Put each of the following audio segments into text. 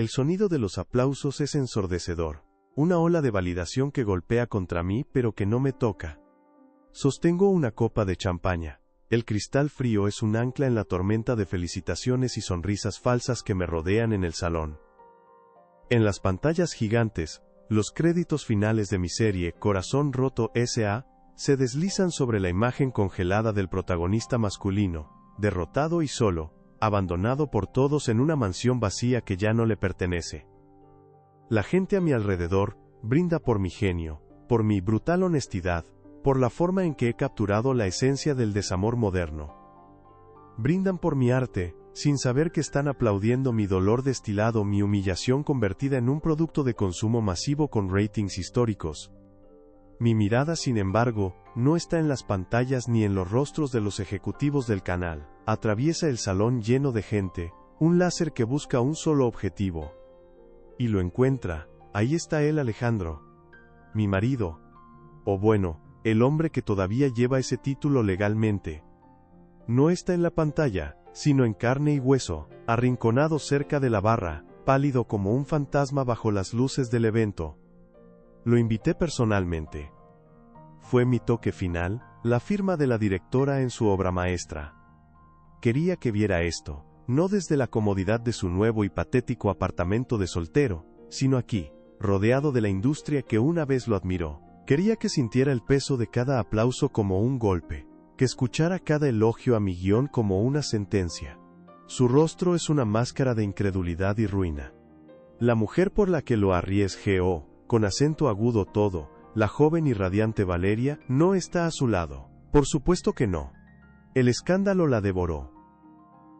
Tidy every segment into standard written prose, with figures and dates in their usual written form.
El sonido de los aplausos es ensordecedor. Una ola de validación que golpea contra mí pero que no me toca. Sostengo una copa de champaña. El cristal frío es un ancla en la tormenta de felicitaciones y sonrisas falsas que me rodean en el salón. En las pantallas gigantes, los créditos finales de mi serie Corazón Roto S.A. se deslizan sobre la imagen congelada del protagonista masculino, derrotado y solo, abandonado por todos en una mansión vacía que ya no le pertenece. La gente a mi alrededor brinda por mi genio, por mi brutal honestidad, por la forma en que he capturado la esencia del desamor moderno. Brindan por mi arte, sin saber que están aplaudiendo mi dolor destilado, mi humillación convertida en un producto de consumo masivo con ratings históricos. Mi mirada, sin embargo, no está en las pantallas ni en los rostros de los ejecutivos del canal. Atraviesa el salón lleno de gente, un láser que busca un solo objetivo. Y lo encuentra. Ahí está él, Alejandro. Mi marido. O bueno, el hombre que todavía lleva ese título legalmente. No está en la pantalla, sino en carne y hueso, arrinconado cerca de la barra, pálido como un fantasma bajo las luces del evento. Lo invité personalmente. Fue mi toque final, la firma de la directora en su obra maestra. Quería que viera esto, no desde la comodidad de su nuevo y patético apartamento de soltero, sino aquí, rodeado de la industria que una vez lo admiró. Quería que sintiera el peso de cada aplauso como un golpe, que escuchara cada elogio a mi guión como una sentencia. Su rostro es una máscara de incredulidad y ruina. La mujer por la que lo arriesgó, con acento agudo todo, la joven y radiante Valeria, no está a su lado. Por supuesto que no. El escándalo la devoró.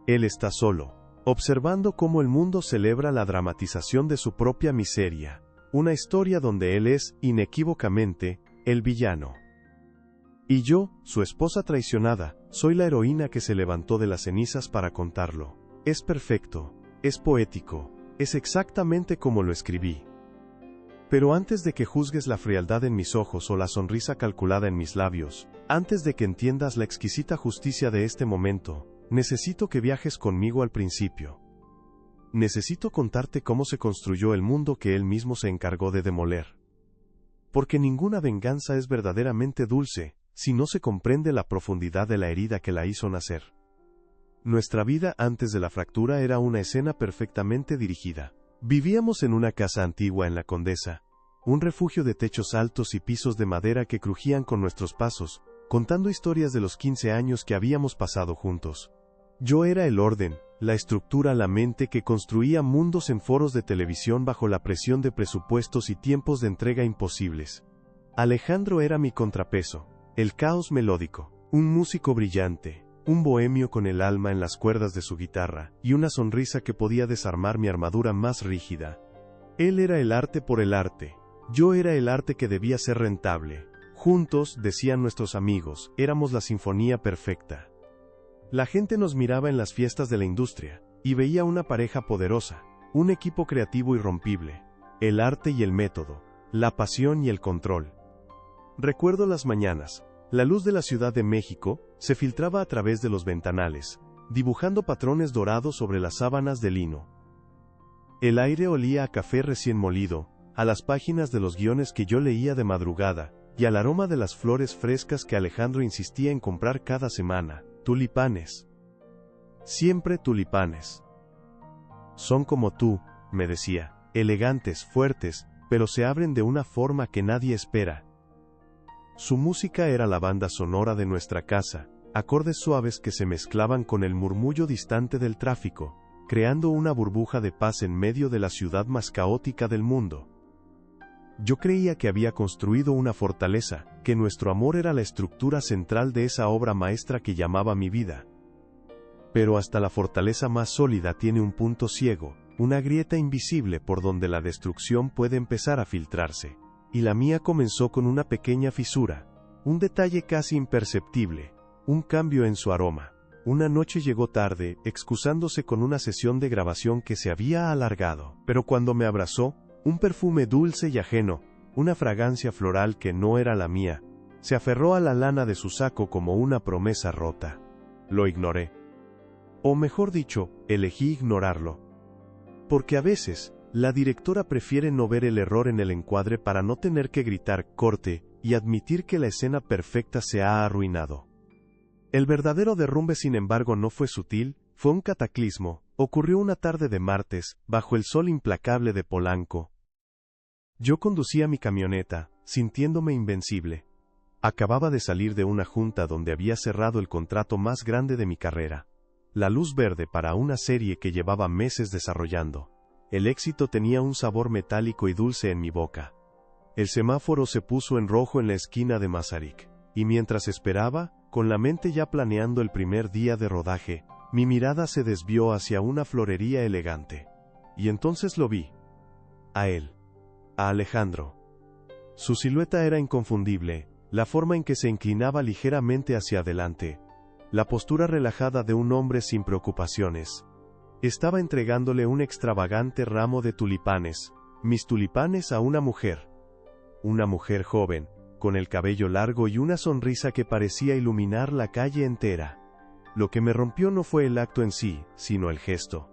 Él está solo, observando cómo el mundo celebra la dramatización de su propia miseria. Una historia donde él es, inequívocamente, el villano. Y yo, su esposa traicionada, soy la heroína que se levantó de las cenizas para contarlo. Es perfecto, es poético, es exactamente como lo escribí. Pero antes de que juzgues la frialdad en mis ojos o la sonrisa calculada en mis labios, antes de que entiendas la exquisita justicia de este momento, necesito que viajes conmigo al principio. Necesito contarte cómo se construyó el mundo que él mismo se encargó de demoler. Porque ninguna venganza es verdaderamente dulce, si no se comprende la profundidad de la herida que la hizo nacer. Nuestra vida antes de la fractura era una escena perfectamente dirigida. Vivíamos en una casa antigua en la Condesa, un refugio de techos altos y pisos de madera que crujían con nuestros pasos, contando historias de los 15 años que habíamos pasado juntos. Yo era el orden, la estructura, la mente que construía mundos en foros de televisión bajo la presión de presupuestos y tiempos de entrega imposibles. Alejandro era mi contrapeso, el caos melódico, un músico brillante, un bohemio con el alma en las cuerdas de su guitarra, y una sonrisa que podía desarmar mi armadura más rígida. Él era el arte por el arte, yo era el arte que debía ser rentable. Juntos, decían nuestros amigos, éramos la sinfonía perfecta. La gente nos miraba en las fiestas de la industria, y veía una pareja poderosa, un equipo creativo irrompible, el arte y el método, la pasión y el control. Recuerdo las mañanas, la luz de la Ciudad de México se filtraba a través de los ventanales, dibujando patrones dorados sobre las sábanas de lino. El aire olía a café recién molido, a las páginas de los guiones que yo leía de madrugada, y al aroma de las flores frescas que Alejandro insistía en comprar cada semana. Tulipanes. Siempre tulipanes. Son como tú, me decía, elegantes, fuertes, pero se abren de una forma que nadie espera. Su música era la banda sonora de nuestra casa, acordes suaves que se mezclaban con el murmullo distante del tráfico, creando una burbuja de paz en medio de la ciudad más caótica del mundo. Yo creía que había construido una fortaleza, que nuestro amor era la estructura central de esa obra maestra que llamaba mi vida. Pero hasta la fortaleza más sólida tiene un punto ciego, una grieta invisible por donde la destrucción puede empezar a filtrarse. Y la mía comenzó con una pequeña fisura, un detalle casi imperceptible, un cambio en su aroma. Una noche llegó tarde, excusándose con una sesión de grabación que se había alargado, pero cuando me abrazó, un perfume dulce y ajeno, una fragancia floral que no era la mía, se aferró a la lana de su saco como una promesa rota. Lo ignoré. O mejor dicho, elegí ignorarlo. Porque a veces, la directora prefiere no ver el error en el encuadre para no tener que gritar "corte" y admitir que la escena perfecta se ha arruinado. El verdadero derrumbe, sin embargo, no fue sutil, fue un cataclismo. Ocurrió una tarde de martes, bajo el sol implacable de Polanco. Yo conducía mi camioneta, sintiéndome invencible. Acababa de salir de una junta donde había cerrado el contrato más grande de mi carrera. La luz verde para una serie que llevaba meses desarrollando. El éxito tenía un sabor metálico y dulce en mi boca. El semáforo se puso en rojo en la esquina de Masaryk, y mientras esperaba, con la mente ya planeando el primer día de rodaje, mi mirada se desvió hacia una florería elegante. Y entonces lo vi. A él. A Alejandro. Su silueta era inconfundible, la forma en que se inclinaba ligeramente hacia adelante, la postura relajada de un hombre sin preocupaciones. Estaba entregándole un extravagante ramo de tulipanes, mis tulipanes, a una mujer. Una mujer joven, con el cabello largo y una sonrisa que parecía iluminar la calle entera. Lo que me rompió no fue el acto en sí, sino el gesto.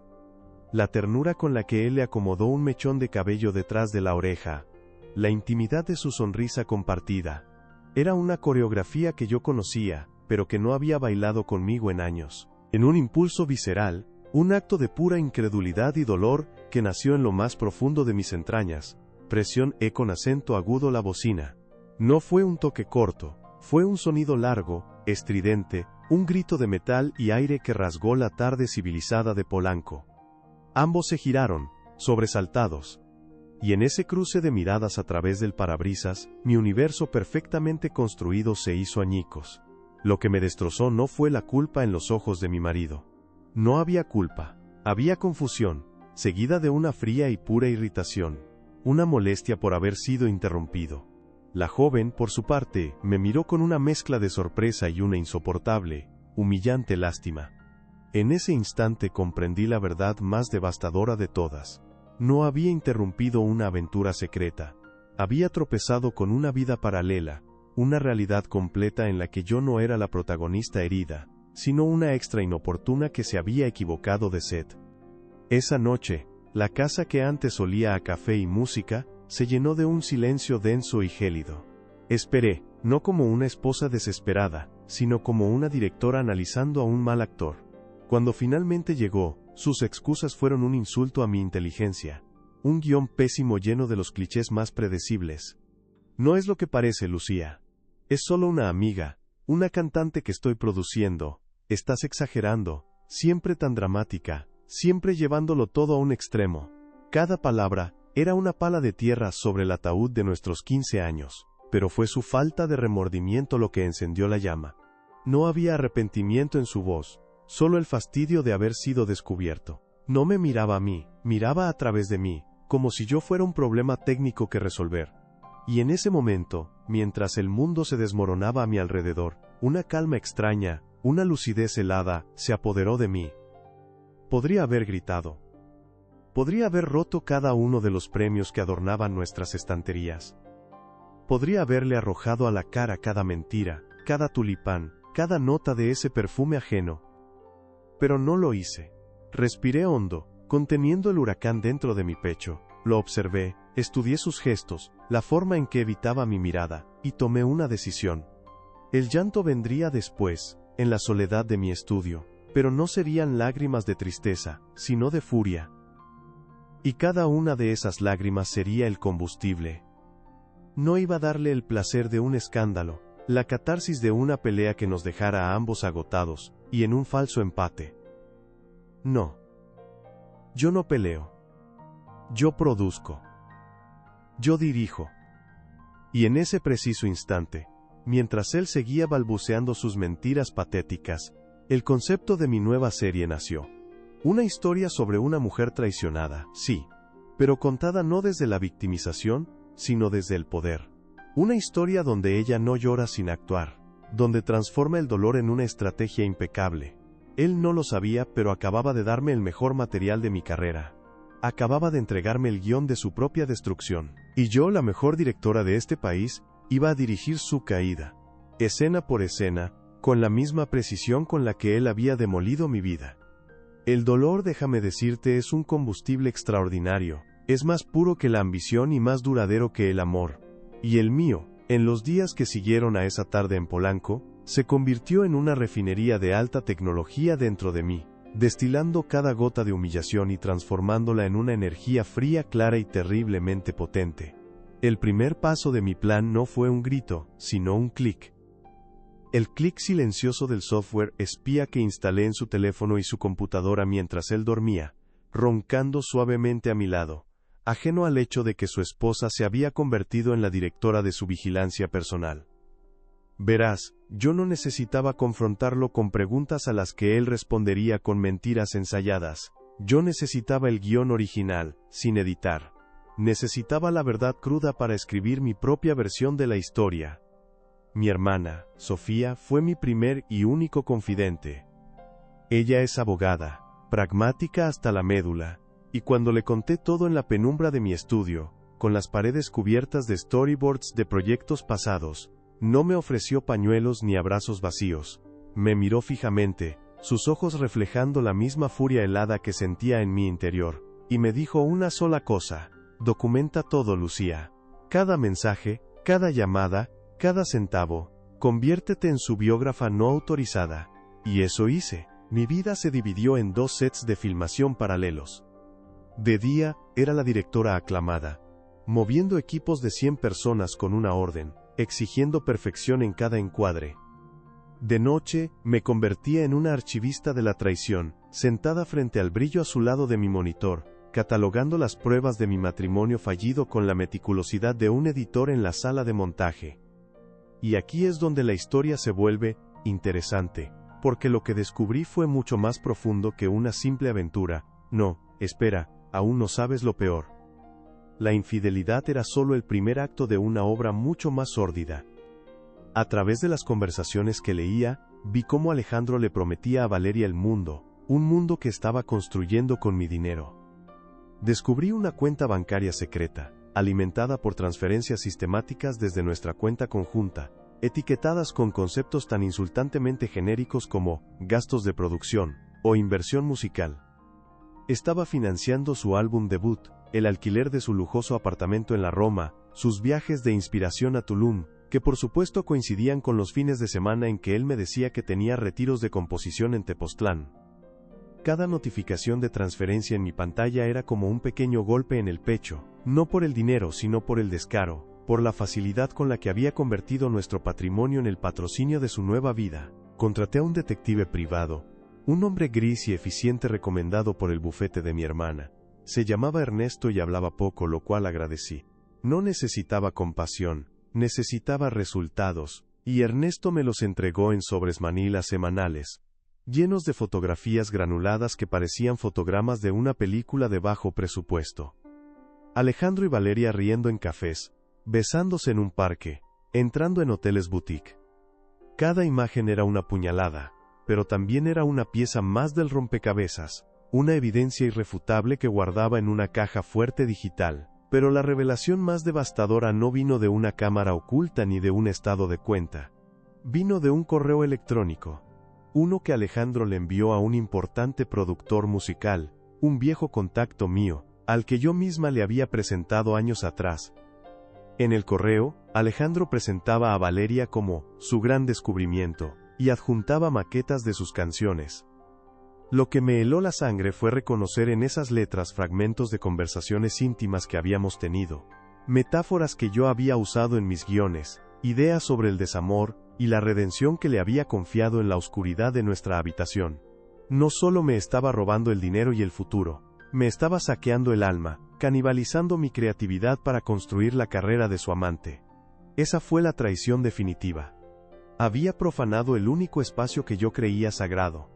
La ternura con la que él le acomodó un mechón de cabello detrás de la oreja. La intimidad de su sonrisa compartida. Era una coreografía que yo conocía, pero que no había bailado conmigo en años. En un impulso visceral, un acto de pura incredulidad y dolor, que nació en lo más profundo de mis entrañas, presión con acento agudo la bocina. No fue un toque corto, fue un sonido largo, estridente, un grito de metal y aire que rasgó la tarde civilizada de Polanco. Ambos se giraron, sobresaltados. Y en ese cruce de miradas a través del parabrisas, mi universo perfectamente construido se hizo añicos. Lo que me destrozó no fue la culpa en los ojos de mi marido. No había culpa, había confusión, seguida de una fría y pura irritación, una molestia por haber sido interrumpido. La joven, por su parte, me miró con una mezcla de sorpresa y una insoportable, humillante lástima. En ese instante comprendí la verdad más devastadora de todas. No había interrumpido una aventura secreta. Había tropezado con una vida paralela, una realidad completa en la que yo no era la protagonista herida, sino una extra inoportuna que se había equivocado de set. Esa noche, la casa que antes olía a café y música, se llenó de un silencio denso y gélido. Esperé, no como una esposa desesperada, sino como una directora analizando a un mal actor. Cuando finalmente llegó, sus excusas fueron un insulto a mi inteligencia. Un guión pésimo lleno de los clichés más predecibles. No es lo que parece, Lucía. Es solo una amiga, una cantante que estoy produciendo. Estás exagerando, siempre tan dramática, siempre llevándolo todo a un extremo. Cada palabra era una pala de tierra sobre el ataúd de nuestros 15 años, pero fue su falta de remordimiento lo que encendió la llama. No había arrepentimiento en su voz, solo el fastidio de haber sido descubierto. No me miraba a mí, miraba a través de mí, como si yo fuera un problema técnico que resolver. Y en ese momento, mientras el mundo se desmoronaba a mi alrededor, una calma extraña, una lucidez helada, se apoderó de mí. Podría haber gritado. Podría haber roto cada uno de los premios que adornaban nuestras estanterías. Podría haberle arrojado a la cara cada mentira, cada tulipán, cada nota de ese perfume ajeno. Pero no lo hice. Respiré hondo, conteniendo el huracán dentro de mi pecho, lo observé, estudié sus gestos, la forma en que evitaba mi mirada, y tomé una decisión. El llanto vendría después, en la soledad de mi estudio, pero no serían lágrimas de tristeza, sino de furia. Y cada una de esas lágrimas sería el combustible. No iba a darle el placer de un escándalo, la catarsis de una pelea que nos dejara a ambos agotados, y en un falso empate. No. Yo no peleo. Yo produzco. Yo dirijo. Y en ese preciso instante, mientras él seguía balbuceando sus mentiras patéticas, el concepto de mi nueva serie nació. Una historia sobre una mujer traicionada, sí, pero contada no desde la victimización, sino desde el poder. Una historia donde ella no llora sin actuar, donde transforma el dolor en una estrategia impecable. Él no lo sabía, pero acababa de darme el mejor material de mi carrera. Acababa de entregarme el guión de su propia destrucción. Y yo, la mejor directora de este país, iba a dirigir su caída. Escena por escena, con la misma precisión con la que él había demolido mi vida. El dolor, déjame decirte, es un combustible extraordinario. Es más puro que la ambición y más duradero que el amor. Y el mío, en los días que siguieron a esa tarde en Polanco, se convirtió en una refinería de alta tecnología dentro de mí, destilando cada gota de humillación y transformándola en una energía fría, clara y terriblemente potente. El primer paso de mi plan no fue un grito, sino un clic. El clic silencioso del software espía que instalé en su teléfono y su computadora mientras él dormía, roncando suavemente a mi lado, ajeno al hecho de que su esposa se había convertido en la directora de su vigilancia personal. Verás, yo no necesitaba confrontarlo con preguntas a las que él respondería con mentiras ensayadas. Yo necesitaba el guión original, sin editar. Necesitaba la verdad cruda para escribir mi propia versión de la historia. Mi hermana, Sofía, fue mi primer y único confidente. Ella es abogada, pragmática hasta la médula, y cuando le conté todo en la penumbra de mi estudio, con las paredes cubiertas de storyboards de proyectos pasados, no me ofreció pañuelos ni abrazos vacíos. Me miró fijamente, sus ojos reflejando la misma furia helada que sentía en mi interior, y me dijo una sola cosa: documenta todo, Lucía. Cada mensaje, cada llamada, cada centavo, conviértete en su biógrafa no autorizada. Y eso hice. Mi vida se dividió en 2 sets de filmación paralelos. De día, era la directora aclamada, moviendo equipos de 100 personas con una orden, exigiendo perfección en cada encuadre. De noche, me convertía en una archivista de la traición, sentada frente al brillo azulado de mi monitor, catalogando las pruebas de mi matrimonio fallido con la meticulosidad de un editor en la sala de montaje. Y aquí es donde la historia se vuelve interesante, porque lo que descubrí fue mucho más profundo que una simple aventura. No, espera, aún no sabes lo peor. La infidelidad era solo el primer acto de una obra mucho más sórdida. A través de las conversaciones que leía, vi cómo Alejandro le prometía a Valeria el mundo, un mundo que estaba construyendo con mi dinero. Descubrí una cuenta bancaria secreta, alimentada por transferencias sistemáticas desde nuestra cuenta conjunta, etiquetadas con conceptos tan insultantemente genéricos como gastos de producción o inversión musical. Estaba financiando su álbum debut, el alquiler de su lujoso apartamento en la Roma, sus viajes de inspiración a Tulum, que por supuesto coincidían con los fines de semana en que él me decía que tenía retiros de composición en Tepoztlán. Cada notificación de transferencia en mi pantalla era como un pequeño golpe en el pecho, no por el dinero sino por el descaro, por la facilidad con la que había convertido nuestro patrimonio en el patrocinio de su nueva vida. Contraté a un detective privado, un hombre gris y eficiente recomendado por el bufete de mi hermana. Se llamaba Ernesto y hablaba poco, lo cual agradecí. No necesitaba compasión, necesitaba resultados, y Ernesto me los entregó en sobres manila semanales, llenos de fotografías granuladas que parecían fotogramas de una película de bajo presupuesto. Alejandro y Valeria riendo en cafés, besándose en un parque, entrando en hoteles boutique. Cada imagen era una puñalada, pero también era una pieza más del rompecabezas, una evidencia irrefutable que guardaba en una caja fuerte digital. Pero la revelación más devastadora no vino de una cámara oculta ni de un estado de cuenta. Vino de un correo electrónico. Uno que Alejandro le envió a un importante productor musical, un viejo contacto mío, al que yo misma le había presentado años atrás. En el correo, Alejandro presentaba a Valeria como su gran descubrimiento, y adjuntaba maquetas de sus canciones. Lo que me heló la sangre fue reconocer en esas letras fragmentos de conversaciones íntimas que habíamos tenido, metáforas que yo había usado en mis guiones, ideas sobre el desamor y la redención que le había confiado en la oscuridad de nuestra habitación. No solo me estaba robando el dinero y el futuro, me estaba saqueando el alma, canibalizando mi creatividad para construir la carrera de su amante. Esa fue la traición definitiva. Había profanado el único espacio que yo creía sagrado: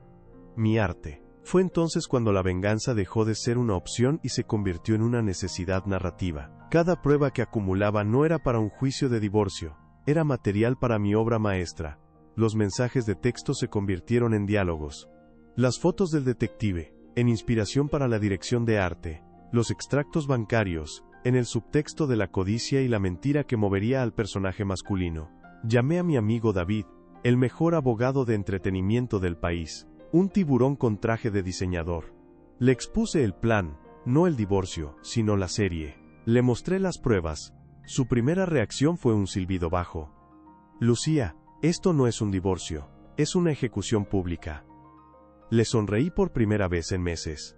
mi arte. Fue entonces cuando la venganza dejó de ser una opción y se convirtió en una necesidad narrativa. Cada prueba que acumulaba no era para un juicio de divorcio, era material para mi obra maestra. Los mensajes de texto se convirtieron en diálogos. Las fotos del detective, en inspiración para la dirección de arte. Los extractos bancarios, en el subtexto de la codicia y la mentira que movería al personaje masculino. Llamé a mi amigo David, el mejor abogado de entretenimiento del país. Un tiburón con traje de diseñador. Le expuse el plan, no el divorcio, sino la serie. Le mostré las pruebas. Su primera reacción fue un silbido bajo. Lucía, esto no es un divorcio, es una ejecución pública. Le sonreí por primera vez en meses.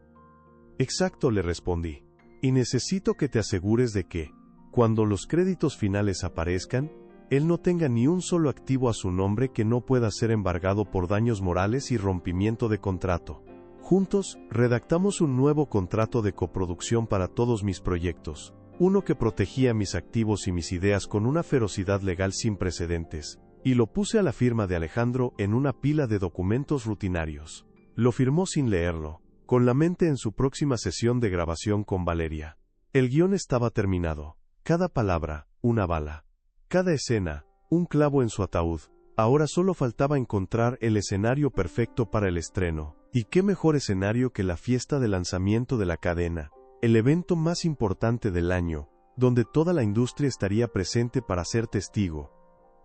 Exacto, le respondí. Y necesito que te asegures de que, cuando los créditos finales aparezcan, él no tenga ni un solo activo a su nombre que no pueda ser embargado por daños morales y rompimiento de contrato. Juntos, redactamos un nuevo contrato de coproducción para todos mis proyectos, uno que protegía mis activos y mis ideas con una ferocidad legal sin precedentes, y lo puse a la firma de Alejandro en una pila de documentos rutinarios. Lo firmó sin leerlo, con la mente en su próxima sesión de grabación con Valeria. El guión estaba terminado, cada palabra, una bala. Cada escena, un clavo en su ataúd. Ahora solo faltaba encontrar el escenario perfecto para el estreno. ¿Y qué mejor escenario que la fiesta de lanzamiento de la cadena, el evento más importante del año, donde toda la industria estaría presente para ser testigo?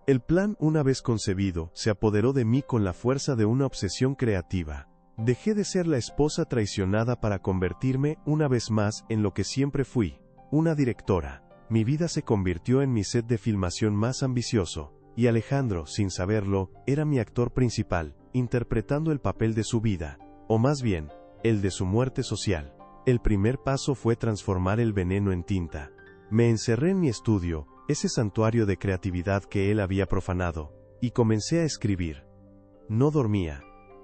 El plan, una vez concebido, se apoderó de mí con la fuerza de una obsesión creativa. Dejé de ser la esposa traicionada para convertirme, una vez más, en lo que siempre fui, una directora. Mi vida se convirtió en mi set de filmación más ambicioso, y Alejandro, sin saberlo, era mi actor principal, interpretando el papel de su vida, o más bien, el de su muerte social. El primer paso fue transformar el veneno en tinta. Me encerré en mi estudio, ese santuario de creatividad que él había profanado, y comencé a escribir. No dormía,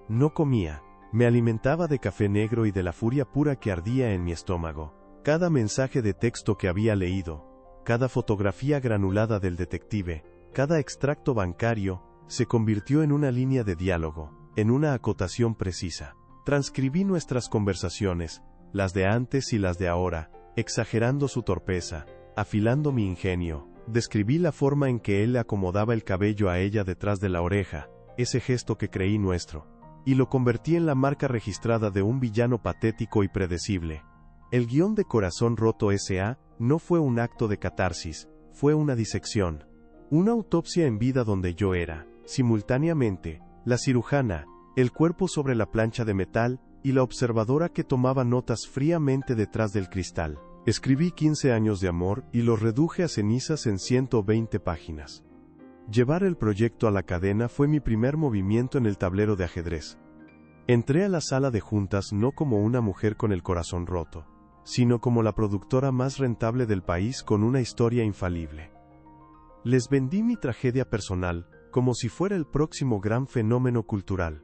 no comía, me alimentaba de café negro y de la furia pura que ardía en mi estómago. Cada mensaje de texto que había leído, cada fotografía granulada del detective, cada extracto bancario, se convirtió en una línea de diálogo, en una acotación precisa. Transcribí nuestras conversaciones, las de antes y las de ahora, exagerando su torpeza, afilando mi ingenio. Describí la forma en que él le acomodaba el cabello a ella detrás de la oreja, ese gesto que creí nuestro, y lo convertí en la marca registrada de un villano patético y predecible. El guión de Corazón Roto S.A. no fue un acto de catarsis, fue una disección. Una autopsia en vida donde yo era, simultáneamente, la cirujana, el cuerpo sobre la plancha de metal, y la observadora que tomaba notas fríamente detrás del cristal. Escribí 15 años de amor y los reduje a cenizas en 120 páginas. Llevar el proyecto a la cadena fue mi primer movimiento en el tablero de ajedrez. Entré a la sala de juntas no como una mujer con el corazón roto, sino como la productora más rentable del país con una historia infalible. Les vendí mi tragedia personal, como si fuera el próximo gran fenómeno cultural.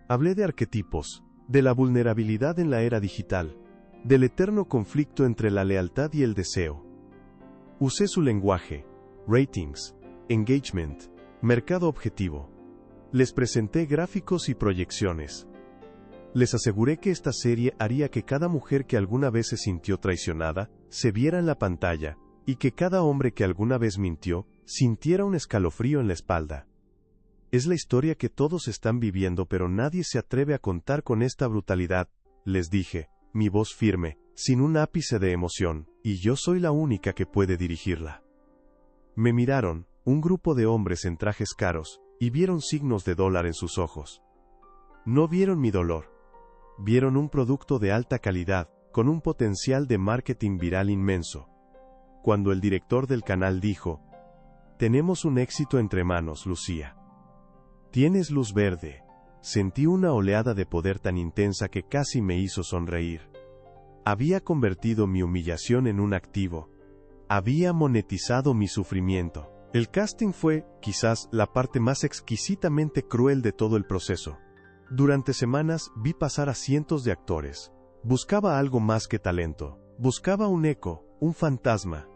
Hablé de arquetipos, de la vulnerabilidad en la era digital, del eterno conflicto entre la lealtad y el deseo. Usé su lenguaje, ratings, engagement, mercado objetivo. Les presenté gráficos y proyecciones. Les aseguré que esta serie haría que cada mujer que alguna vez se sintió traicionada, se viera en la pantalla, y que cada hombre que alguna vez mintió, sintiera un escalofrío en la espalda. Es la historia que todos están viviendo pero nadie se atreve a contar con esta brutalidad, les dije, mi voz firme, sin un ápice de emoción, y yo soy la única que puede dirigirla. Me miraron, un grupo de hombres en trajes caros, y vieron signos de dólar en sus ojos. No vieron mi dolor. Vieron un producto de alta calidad, con un potencial de marketing viral inmenso. Cuando el director del canal dijo, «Tenemos un éxito entre manos, Lucía. Tienes luz verde», sentí una oleada de poder tan intensa que casi me hizo sonreír. Había convertido mi humillación en un activo. Había monetizado mi sufrimiento. El casting fue, quizás, la parte más exquisitamente cruel de todo el proceso. Durante semanas vi pasar a cientos de actores. Buscaba algo más que talento. Buscaba un eco, un fantasma.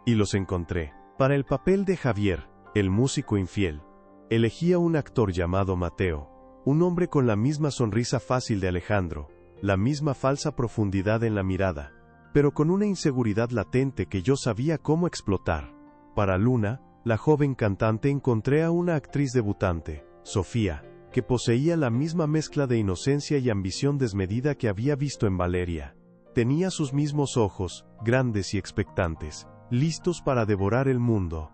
Y los encontré. Para el papel de Javier, el músico infiel, elegí a un actor llamado Mateo, un hombre con la misma sonrisa fácil de Alejandro, la misma falsa profundidad en la mirada, pero con una inseguridad latente que yo sabía cómo explotar. Para Luna, la joven cantante, encontré a una actriz debutante, Sofía, que poseía la misma mezcla de inocencia y ambición desmedida que había visto en Valeria. Tenía sus mismos ojos, grandes y expectantes, listos para devorar el mundo.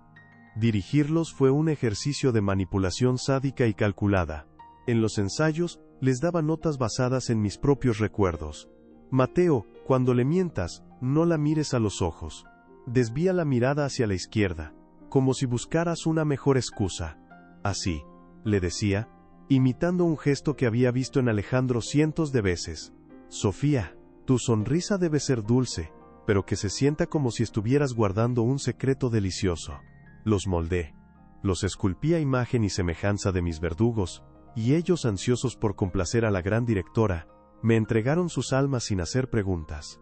Dirigirlos fue un ejercicio de manipulación sádica y calculada. En los ensayos, les daba notas basadas en mis propios recuerdos. Mateo, cuando le mientas, no la mires a los ojos. Desvía la mirada hacia la izquierda, como si buscaras una mejor excusa. Así, le decía, imitando un gesto que había visto en Alejandro cientos de veces. Sofía, tu sonrisa debe ser dulce, pero que se sienta como si estuvieras guardando un secreto delicioso. Los moldé. Los esculpí a imagen y semejanza de mis verdugos, y ellos, ansiosos por complacer a la gran directora, me entregaron sus almas sin hacer preguntas.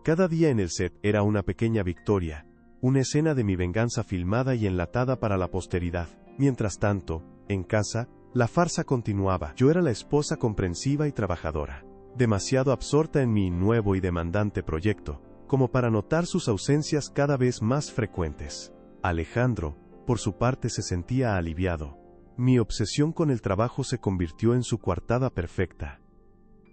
Cada día en el set era una pequeña victoria, una escena de mi venganza filmada y enlatada para la posteridad. Mientras tanto, en casa, la farsa continuaba. Yo era la esposa comprensiva y trabajadora, demasiado absorta en mi nuevo y demandante proyecto, como para notar sus ausencias cada vez más frecuentes. Alejandro, por su parte, se sentía aliviado. Mi obsesión con el trabajo se convirtió en su coartada perfecta.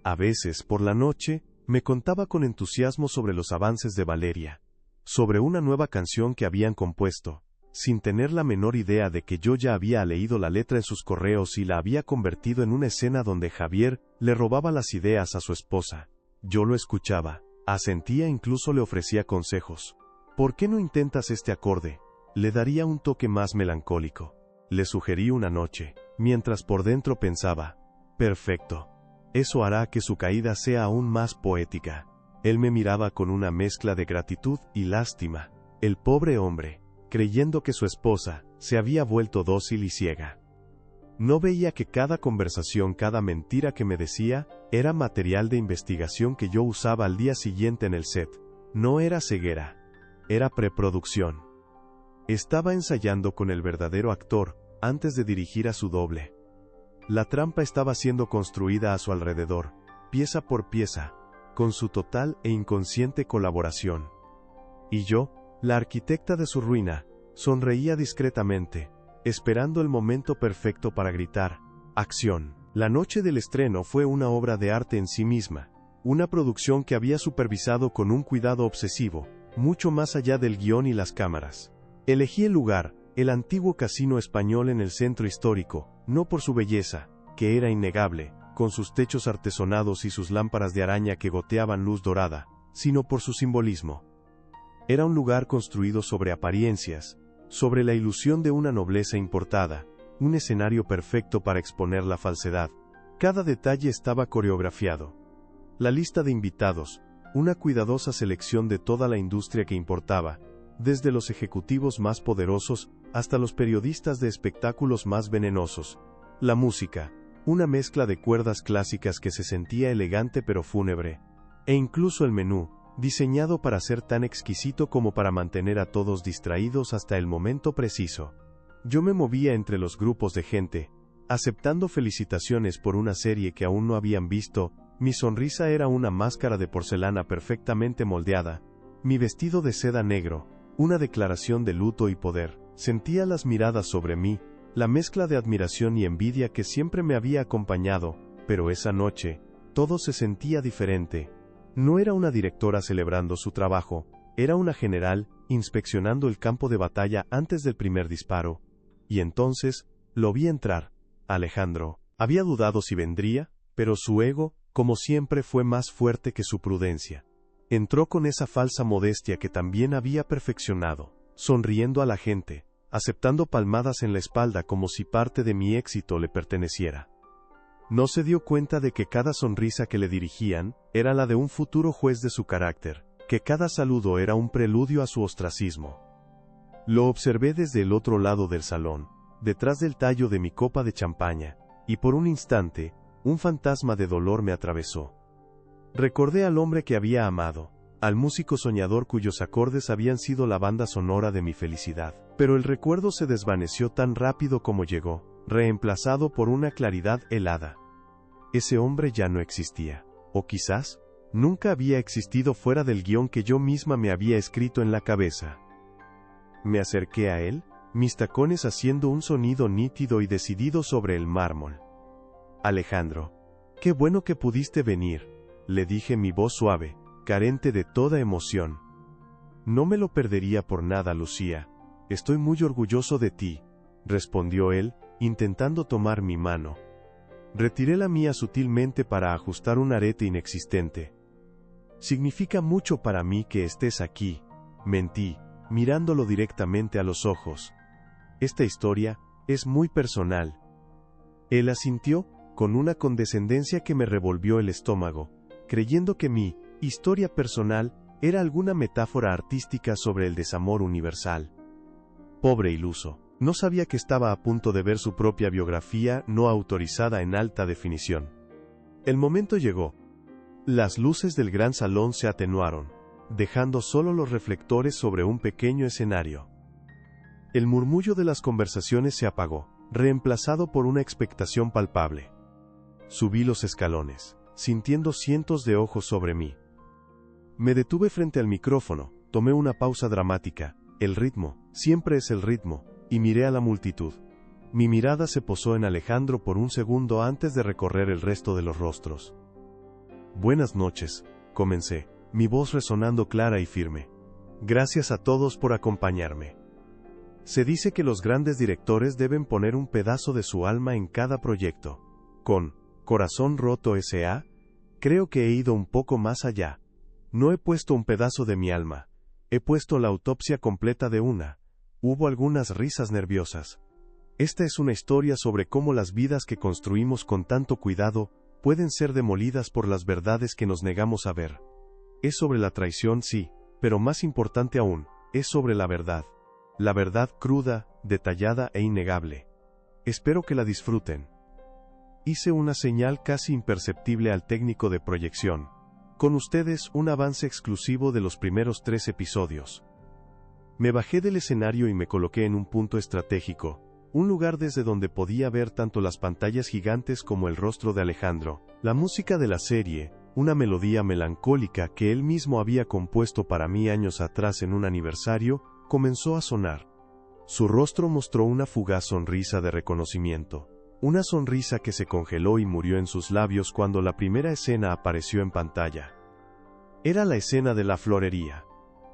A veces, por la noche, me contaba con entusiasmo sobre los avances de Valeria, sobre una nueva canción que habían compuesto, sin tener la menor idea de que yo ya había leído la letra en sus correos y la había convertido en una escena donde Javier le robaba las ideas a su esposa. Yo lo escuchaba, asentía e incluso le ofrecía consejos. ¿Por qué no intentas este acorde? Le daría un toque más melancólico. Le sugerí una noche, mientras por dentro pensaba, perfecto. Eso hará que su caída sea aún más poética. Él me miraba con una mezcla de gratitud y lástima. El pobre hombre, creyendo que su esposa se había vuelto dócil y ciega. No veía que cada conversación, cada mentira que me decía, era material de investigación que yo usaba al día siguiente en el set. No era ceguera, era preproducción. Estaba ensayando con el verdadero actor, antes de dirigir a su doble. La trampa estaba siendo construida a su alrededor, pieza por pieza, con su total e inconsciente colaboración. Y yo, la arquitecta de su ruina, sonreía discretamente, esperando el momento perfecto para gritar, ¡acción! La noche del estreno fue una obra de arte en sí misma, una producción que había supervisado con un cuidado obsesivo, mucho más allá del guión y las cámaras. Elegí el lugar, el antiguo casino español en el centro histórico, no por su belleza, que era innegable, con sus techos artesonados y sus lámparas de araña que goteaban luz dorada, sino por su simbolismo. Era un lugar construido sobre apariencias, sobre la ilusión de una nobleza importada, un escenario perfecto para exponer la falsedad. Cada detalle estaba coreografiado. La lista de invitados, una cuidadosa selección de toda la industria que importaba, desde los ejecutivos más poderosos hasta los periodistas de espectáculos más venenosos. La música, una mezcla de cuerdas clásicas que se sentía elegante pero fúnebre. E incluso el menú, diseñado para ser tan exquisito como para mantener a todos distraídos hasta el momento preciso. Yo me movía entre los grupos de gente, aceptando felicitaciones por una serie que aún no habían visto. Mi sonrisa era una máscara de porcelana perfectamente moldeada, mi vestido de seda negro, una declaración de luto y poder. Sentía las miradas sobre mí, la mezcla de admiración y envidia que siempre me había acompañado, pero esa noche, todo se sentía diferente. No era una directora celebrando su trabajo, era una general, inspeccionando el campo de batalla antes del primer disparo. Y entonces, lo vi entrar. Alejandro. Había dudado si vendría, pero su ego, como siempre, fue más fuerte que su prudencia. Entró con esa falsa modestia que también había perfeccionado, sonriendo a la gente, aceptando palmadas en la espalda como si parte de mi éxito le perteneciera. No se dio cuenta de que cada sonrisa que le dirigían era la de un futuro juez de su carácter, que cada saludo era un preludio a su ostracismo. Lo observé desde el otro lado del salón, detrás del tallo de mi copa de champaña, y por un instante, un fantasma de dolor me atravesó. Recordé al hombre que había amado, al músico soñador cuyos acordes habían sido la banda sonora de mi felicidad, pero el recuerdo se desvaneció tan rápido como llegó, reemplazado por una claridad helada. Ese hombre ya no existía, o quizás, nunca había existido fuera del guión que yo misma me había escrito en la cabeza. Me acerqué a él, mis tacones haciendo un sonido nítido y decidido sobre el mármol. Alejandro, qué bueno que pudiste venir, le dije, mi voz suave, carente de toda emoción. No me lo perdería por nada, Lucía. Estoy muy orgulloso de ti, respondió él, intentando tomar mi mano. Retiré la mía sutilmente para ajustar un arete inexistente. Significa mucho para mí que estés aquí, mentí, mirándolo directamente a los ojos. Esta historia es muy personal. Él asintió, con una condescendencia que me revolvió el estómago, creyendo que mi historia personal era alguna metáfora artística sobre el desamor universal. Pobre iluso, no sabía que estaba a punto de ver su propia biografía no autorizada en alta definición. El momento llegó. Las luces del gran salón se atenuaron, dejando solo los reflectores sobre un pequeño escenario. El murmullo de las conversaciones se apagó, reemplazado por una expectación palpable. Subí los escalones, sintiendo cientos de ojos sobre mí. Me detuve frente al micrófono, tomé una pausa dramática, el ritmo, siempre es el ritmo, y miré a la multitud. Mi mirada se posó en Alejandro por un segundo antes de recorrer el resto de los rostros. Buenas noches, comencé, mi voz resonando clara y firme. Gracias a todos por acompañarme. Se dice que los grandes directores deben poner un pedazo de su alma en cada proyecto. Con Corazón Roto S.A., creo que he ido un poco más allá. No he puesto un pedazo de mi alma, he puesto la autopsia completa de una. Hubo algunas risas nerviosas. Esta es una historia sobre cómo las vidas que construimos con tanto cuidado pueden ser demolidas por las verdades que nos negamos a ver. Es sobre la traición, sí, pero más importante aún, es sobre la verdad. La verdad cruda, detallada e innegable. Espero que la disfruten. Hice una señal casi imperceptible al técnico de proyección. Con ustedes, un avance exclusivo de los primeros 3 episodios. Me bajé del escenario y me coloqué en un punto estratégico, un lugar desde donde podía ver tanto las pantallas gigantes como el rostro de Alejandro. La música de la serie, una melodía melancólica que él mismo había compuesto para mí años atrás en un aniversario, comenzó a sonar. Su rostro mostró una fugaz sonrisa de reconocimiento. Una sonrisa que se congeló y murió en sus labios cuando la primera escena apareció en pantalla. Era la escena de la florería.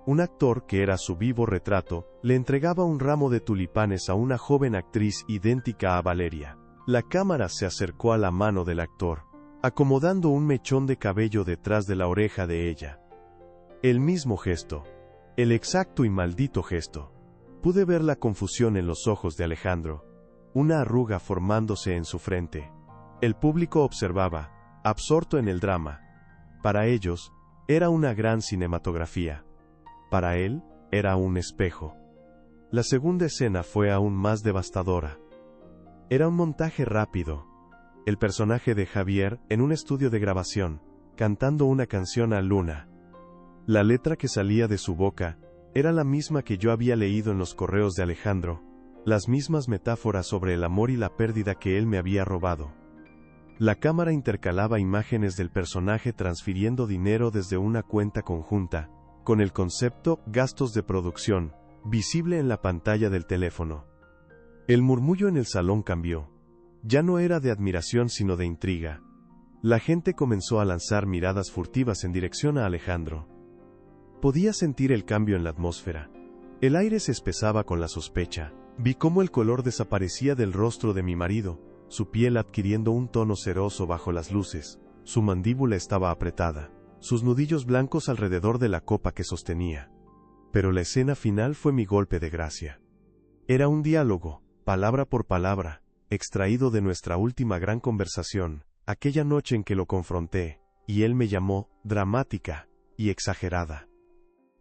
Un actor, que era su vivo retrato, le entregaba un ramo de tulipanes a una joven actriz idéntica a Valeria. La cámara se acercó a la mano del actor, acomodando un mechón de cabello detrás de la oreja de ella. El mismo gesto. El exacto y maldito gesto. Pude ver la confusión en los ojos de Alejandro. Una arruga formándose en su frente. El público observaba, absorto en el drama. Para ellos, era una gran cinematografía. Para él, era un espejo. La segunda escena fue aún más devastadora. Era un montaje rápido. El personaje de Javier, en un estudio de grabación, cantando una canción a Luna. La letra que salía de su boca, era la misma que yo había leído en los correos de Alejandro. Las mismas metáforas sobre el amor y la pérdida que él me había robado. La cámara intercalaba imágenes del personaje transfiriendo dinero desde una cuenta conjunta, con el concepto gastos de producción, visible en la pantalla del teléfono. El murmullo en el salón cambió. Ya no era de admiración sino de intriga. La gente comenzó a lanzar miradas furtivas en dirección a Alejandro. Podía sentir el cambio en la atmósfera. El aire se espesaba con la sospecha. Vi cómo el color desaparecía del rostro de mi marido, su piel adquiriendo un tono ceroso bajo las luces, su mandíbula estaba apretada, sus nudillos blancos alrededor de la copa que sostenía. Pero la escena final fue mi golpe de gracia. Era un diálogo, palabra por palabra, extraído de nuestra última gran conversación, aquella noche en que lo confronté, y él me llamó dramática y exagerada.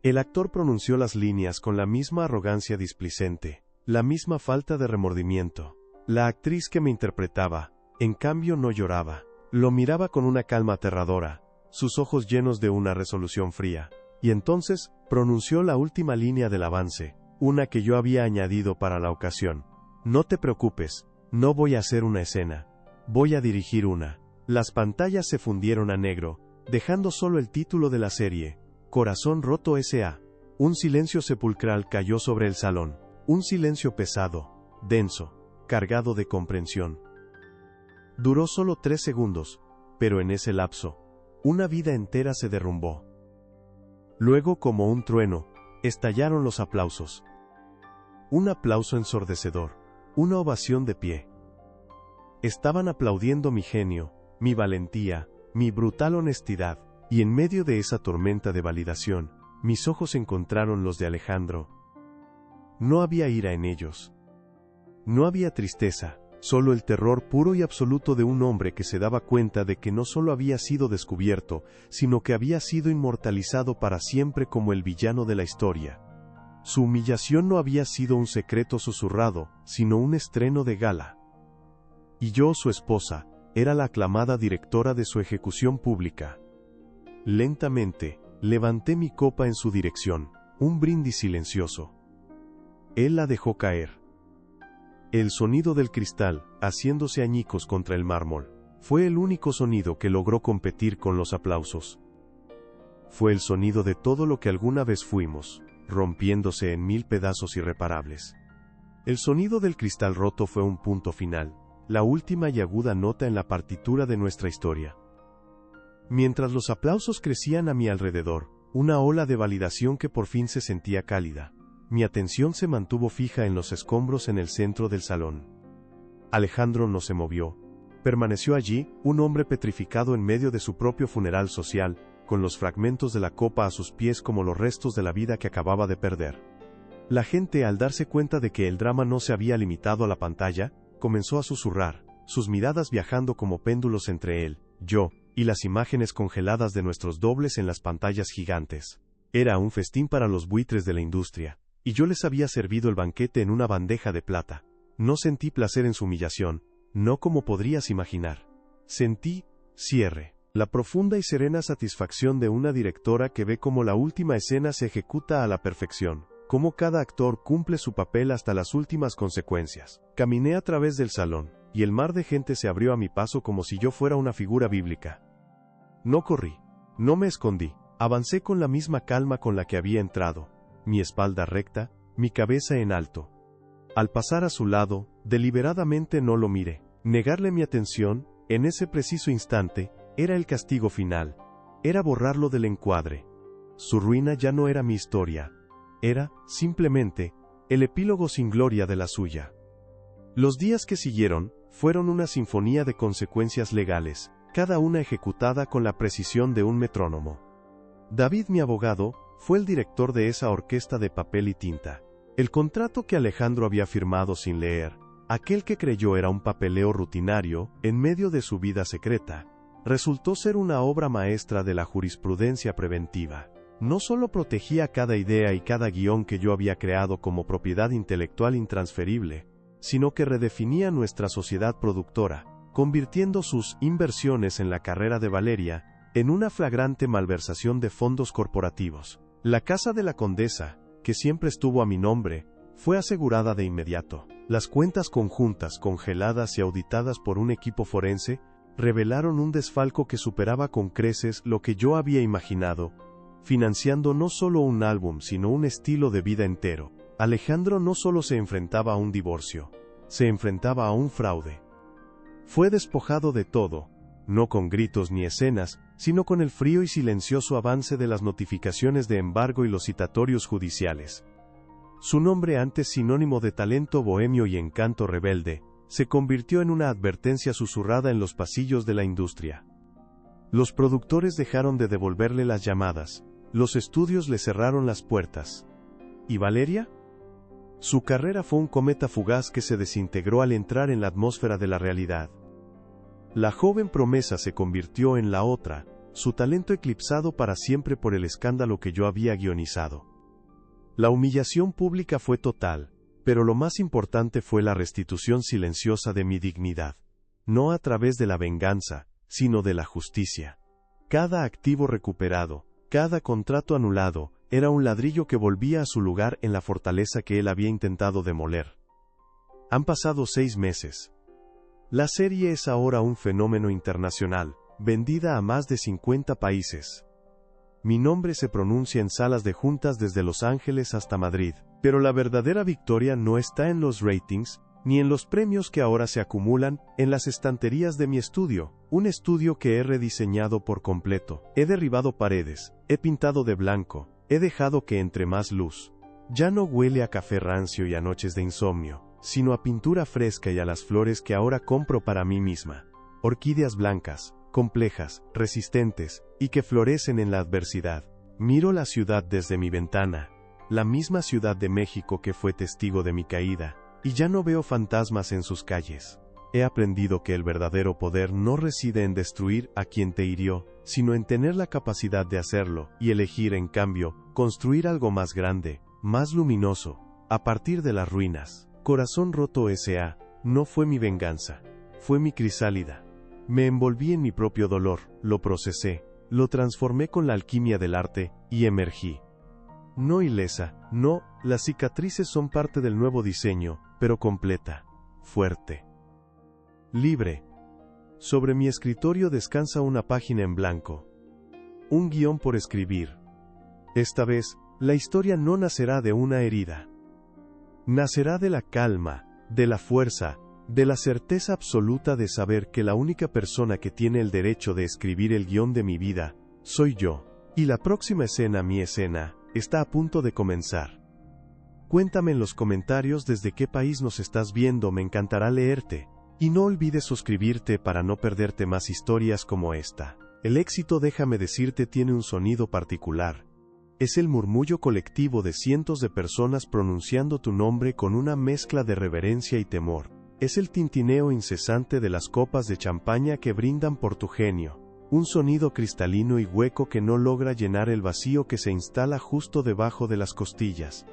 El actor pronunció las líneas con la misma arrogancia displicente. La misma falta de remordimiento. La actriz que me interpretaba, en cambio no lloraba. Lo miraba con una calma aterradora, sus ojos llenos de una resolución fría. Y entonces, pronunció la última línea del avance, una que yo había añadido para la ocasión. No te preocupes, no voy a hacer una escena. Voy a dirigir una. Las pantallas se fundieron a negro, dejando solo el título de la serie, Corazón Roto S.A. Un silencio sepulcral cayó sobre el salón. Un silencio pesado, denso, cargado de comprensión. Duró solo 3 segundos, pero en ese lapso, una vida entera se derrumbó. Luego, como un trueno, estallaron los aplausos. Un aplauso ensordecedor, una ovación de pie. Estaban aplaudiendo mi genio, mi valentía, mi brutal honestidad, y en medio de esa tormenta de validación, mis ojos encontraron los de Alejandro. No había ira en ellos. No había tristeza, solo el terror puro y absoluto de un hombre que se daba cuenta de que no solo había sido descubierto, sino que había sido inmortalizado para siempre como el villano de la historia. Su humillación no había sido un secreto susurrado, sino un estreno de gala. Y yo, su esposa, era la aclamada directora de su ejecución pública. Lentamente, levanté mi copa en su dirección, un brindis silencioso. Él la dejó caer. El sonido del cristal, haciéndose añicos contra el mármol, fue el único sonido que logró competir con los aplausos. Fue el sonido de todo lo que alguna vez fuimos, rompiéndose en 1000 pedazos irreparables. El sonido del cristal roto fue un punto final, la última y aguda nota en la partitura de nuestra historia. Mientras los aplausos crecían a mi alrededor, una ola de validación que por fin se sentía cálida, mi atención se mantuvo fija en los escombros en el centro del salón. Alejandro no se movió. Permaneció allí, un hombre petrificado en medio de su propio funeral social, con los fragmentos de la copa a sus pies como los restos de la vida que acababa de perder. La gente, al darse cuenta de que el drama no se había limitado a la pantalla, comenzó a susurrar, sus miradas viajando como péndulos entre él, yo, y las imágenes congeladas de nuestros dobles en las pantallas gigantes. Era un festín para los buitres de la industria, y yo les había servido el banquete en una bandeja de plata. No sentí placer en su humillación, no como podrías imaginar. Sentí cierre, la profunda y serena satisfacción de una directora que ve cómo la última escena se ejecuta a la perfección, cómo cada actor cumple su papel hasta las últimas consecuencias. Caminé a través del salón, y el mar de gente se abrió a mi paso como si yo fuera una figura bíblica. No corrí, no me escondí, avancé con la misma calma con la que había entrado, mi espalda recta, mi cabeza en alto. Al pasar a su lado, deliberadamente no lo miré. Negarle mi atención, en ese preciso instante, era el castigo final. Era borrarlo del encuadre. Su ruina ya no era mi historia. Era, simplemente, el epílogo sin gloria de la suya. Los días que siguieron, fueron una sinfonía de consecuencias legales, cada una ejecutada con la precisión de un metrónomo. David, mi abogado, fue el director de esa orquesta de papel y tinta. El contrato que Alejandro había firmado sin leer, aquel que creyó era un papeleo rutinario, en medio de su vida secreta, resultó ser una obra maestra de la jurisprudencia preventiva. No solo protegía cada idea y cada guión que yo había creado como propiedad intelectual intransferible, sino que redefinía nuestra sociedad productora, convirtiendo sus inversiones en la carrera de Valeria en una flagrante malversación de fondos corporativos. La casa de la condesa, que siempre estuvo a mi nombre, fue asegurada de inmediato. Las cuentas conjuntas, congeladas y auditadas por un equipo forense, revelaron un desfalco que superaba con creces lo que yo había imaginado, financiando no solo un álbum sino un estilo de vida entero. Alejandro no solo se enfrentaba a un divorcio, se enfrentaba a un fraude. Fue despojado de todo, no con gritos ni escenas, sino con el frío y silencioso avance de las notificaciones de embargo y los citatorios judiciales. Su nombre, antes sinónimo de talento bohemio y encanto rebelde, se convirtió en una advertencia susurrada en los pasillos de la industria. Los productores dejaron de devolverle las llamadas, los estudios le cerraron las puertas. ¿Y Valeria? Su carrera fue un cometa fugaz que se desintegró al entrar en la atmósfera de la realidad. La joven promesa se convirtió en la otra, su talento eclipsado para siempre por el escándalo que yo había guionizado. La humillación pública fue total, pero lo más importante fue la restitución silenciosa de mi dignidad. No a través de la venganza, sino de la justicia. Cada activo recuperado, cada contrato anulado, era un ladrillo que volvía a su lugar en la fortaleza que él había intentado demoler. Han pasado 6 meses. La serie es ahora un fenómeno internacional, vendida a más de 50 países. Mi nombre se pronuncia en salas de juntas desde Los Ángeles hasta Madrid, pero la verdadera victoria no está en los ratings, ni en los premios que ahora se acumulan en las estanterías de mi estudio, un estudio que he rediseñado por completo. He derribado paredes, he pintado de blanco, he dejado que entre más luz. Ya no huele a café rancio y a noches de insomnio, sino a pintura fresca y a las flores que ahora compro para mí misma. Orquídeas blancas, complejas, resistentes, y que florecen en la adversidad. Miro la ciudad desde mi ventana, la misma Ciudad de México que fue testigo de mi caída, y ya no veo fantasmas en sus calles. He aprendido que el verdadero poder no reside en destruir a quien te hirió, sino en tener la capacidad de hacerlo, y elegir en cambio, construir algo más grande, más luminoso, a partir de las ruinas. Corazón Roto S.A. no fue mi venganza, fue mi crisálida. Me envolví en mi propio dolor, lo procesé, lo transformé con la alquimia del arte, y emergí. No ilesa, no, las cicatrices son parte del nuevo diseño, pero completa, fuerte. Libre. Sobre mi escritorio descansa una página en blanco. Un guión por escribir. Esta vez, la historia no nacerá de una herida. Nacerá de la calma, de la fuerza, de la certeza absoluta de saber que la única persona que tiene el derecho de escribir el guión de mi vida, soy yo. Y la próxima escena, mi escena, está a punto de comenzar. Cuéntame en los comentarios desde qué país nos estás viendo, me encantará leerte. Y no olvides suscribirte para no perderte más historias como esta. El éxito, déjame decirte, tiene un sonido particular. Es el murmullo colectivo de cientos de personas pronunciando tu nombre con una mezcla de reverencia y temor. Es el tintineo incesante de las copas de champaña que brindan por tu genio. Un sonido cristalino y hueco que no logra llenar el vacío que se instala justo debajo de las costillas.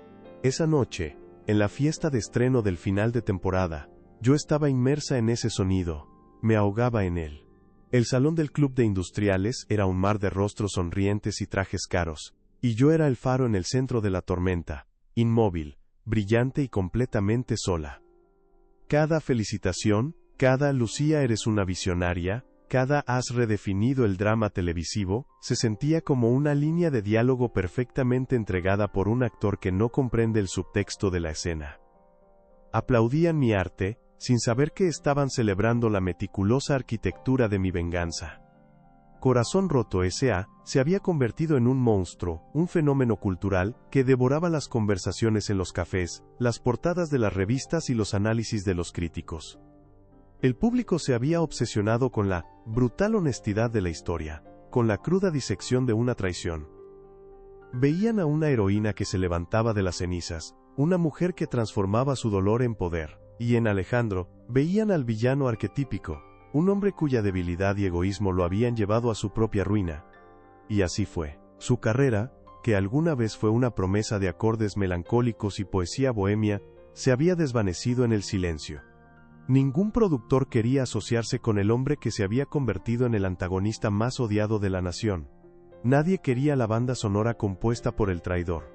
Esa noche, en la fiesta de estreno del final de temporada, yo estaba inmersa en ese sonido, me ahogaba en él. El salón del club de industriales era un mar de rostros sonrientes y trajes caros, y yo era el faro en el centro de la tormenta, inmóvil, brillante y completamente sola. Cada felicitación, cada Lucía eres una visionaria, cada has redefinido el drama televisivo, se sentía como una línea de diálogo perfectamente entregada por un actor que no comprende el subtexto de la escena. Aplaudían mi arte, sin saber que estaban celebrando la meticulosa arquitectura de mi venganza. Corazón Roto S.A. se había convertido en un monstruo, un fenómeno cultural, que devoraba las conversaciones en los cafés, las portadas de las revistas y los análisis de los críticos. El público se había obsesionado con la brutal honestidad de la historia, con la cruda disección de una traición. Veían a una heroína que se levantaba de las cenizas, una mujer que transformaba su dolor en poder. Y en Alejandro, veían al villano arquetípico, un hombre cuya debilidad y egoísmo lo habían llevado a su propia ruina. Y así fue. Su carrera, que alguna vez fue una promesa de acordes melancólicos y poesía bohemia, se había desvanecido en el silencio. Ningún productor quería asociarse con el hombre que se había convertido en el antagonista más odiado de la nación. Nadie quería la banda sonora compuesta por el traidor.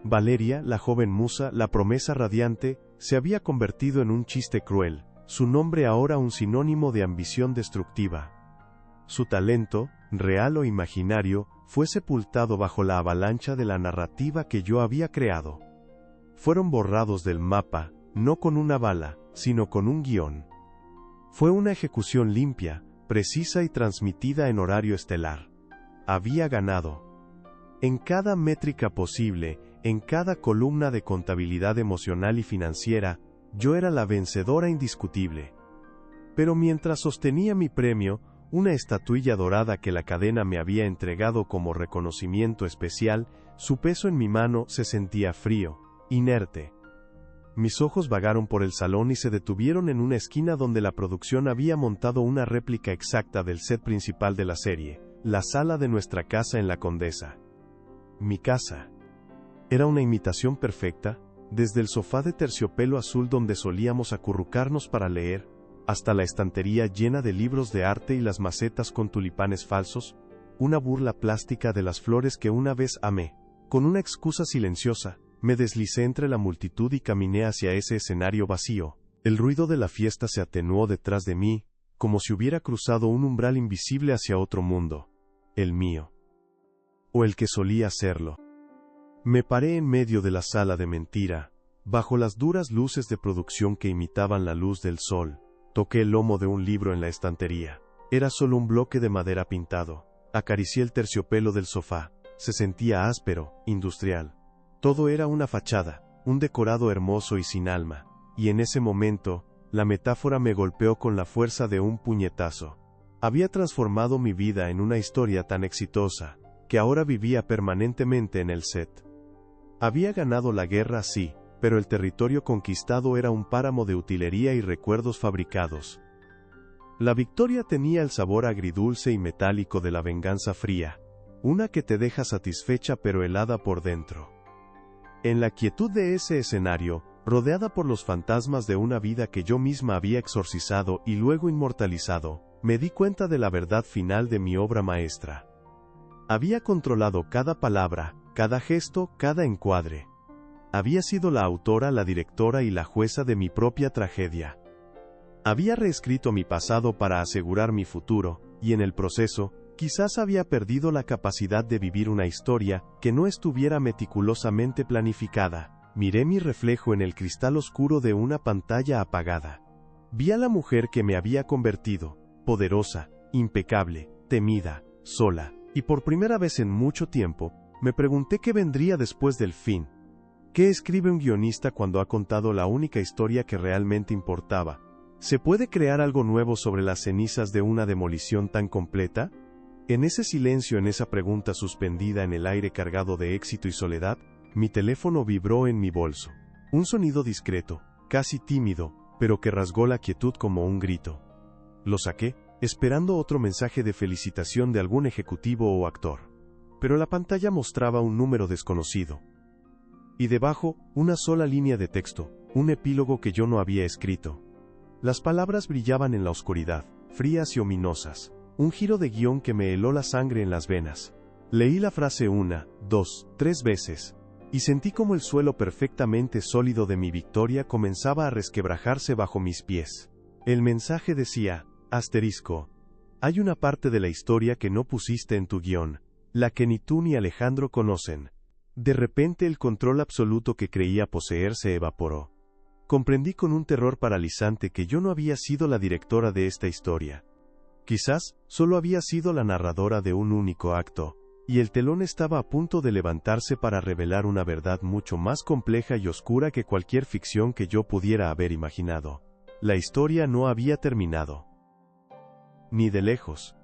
Valeria, la joven musa, la promesa radiante, se había convertido en un chiste cruel, su nombre ahora un sinónimo de ambición destructiva. Su talento, real o imaginario, fue sepultado bajo la avalancha de la narrativa que yo había creado. Fueron borrados del mapa, no con una bala, sino con un guión. Fue una ejecución limpia, precisa y transmitida en horario estelar. Había ganado. En cada métrica posible, en cada columna de contabilidad emocional y financiera, yo era la vencedora indiscutible. Pero mientras sostenía mi premio, una estatuilla dorada que la cadena me había entregado como reconocimiento especial, su peso en mi mano se sentía frío, inerte. Mis ojos vagaron por el salón y se detuvieron en una esquina donde la producción había montado una réplica exacta del set principal de la serie, la sala de nuestra casa en La Condesa. Mi casa. Era una imitación perfecta, desde el sofá de terciopelo azul donde solíamos acurrucarnos para leer, hasta la estantería llena de libros de arte y las macetas con tulipanes falsos, una burla plástica de las flores que una vez amé. Con una excusa silenciosa, me deslicé entre la multitud y caminé hacia ese escenario vacío. El ruido de la fiesta se atenuó detrás de mí, como si hubiera cruzado un umbral invisible hacia otro mundo. El mío. O el que solía serlo. Me paré en medio de la sala de mentira, bajo las duras luces de producción que imitaban la luz del sol. Toqué el lomo de un libro en la estantería. Era solo un bloque de madera pintado. Acaricié el terciopelo del sofá. Se sentía áspero, industrial. Todo era una fachada, un decorado hermoso y sin alma. y en ese momento, la metáfora me golpeó con la fuerza de un puñetazo. Había transformado mi vida en una historia tan exitosa, que ahora vivía permanentemente en el set. Había ganado la guerra, sí, pero el territorio conquistado era un páramo de utilería y recuerdos fabricados. La victoria tenía el sabor agridulce y metálico de la venganza fría, una que te deja satisfecha pero helada por dentro. En la quietud de ese escenario, rodeada por los fantasmas de una vida que yo misma había exorcizado y luego inmortalizado, me di cuenta de la verdad final de mi obra maestra. Había controlado cada palabra, cada gesto, cada encuadre. Había sido la autora, la directora y la jueza de mi propia tragedia. Había reescrito mi pasado para asegurar mi futuro, y en el proceso, quizás había perdido la capacidad de vivir una historia que no estuviera meticulosamente planificada. Miré mi reflejo en el cristal oscuro de una pantalla apagada. Vi a la mujer que me había convertido, poderosa, impecable, temida, sola, y por primera vez en mucho tiempo, me pregunté qué vendría después del fin. ¿Qué escribe un guionista cuando ha contado la única historia que realmente importaba? ¿Se puede crear algo nuevo sobre las cenizas de una demolición tan completa? En ese silencio, en esa pregunta suspendida en el aire cargado de éxito y soledad, mi teléfono vibró en mi bolso. Un sonido discreto, casi tímido, pero que rasgó la quietud como un grito. Lo saqué, esperando otro mensaje de felicitación de algún ejecutivo o actor. Pero la pantalla mostraba un número desconocido. Y debajo, una sola línea de texto, un epílogo que yo no había escrito. Las palabras brillaban en la oscuridad, frías y ominosas. Un giro de guión que me heló la sangre en las venas. Leí la frase 1, 2, 3 veces, y sentí como el suelo perfectamente sólido de mi victoria comenzaba a resquebrajarse bajo mis pies. El mensaje decía, asterisco, hay una parte de la historia que no pusiste en tu guión, la que ni tú ni Alejandro conocen. De repente el control absoluto que creía poseer se evaporó. Comprendí con un terror paralizante que yo no había sido la directora de esta historia. Quizás, solo había sido la narradora de un único acto, y el telón estaba a punto de levantarse para revelar una verdad mucho más compleja y oscura que cualquier ficción que yo pudiera haber imaginado. La historia no había terminado. Ni de lejos.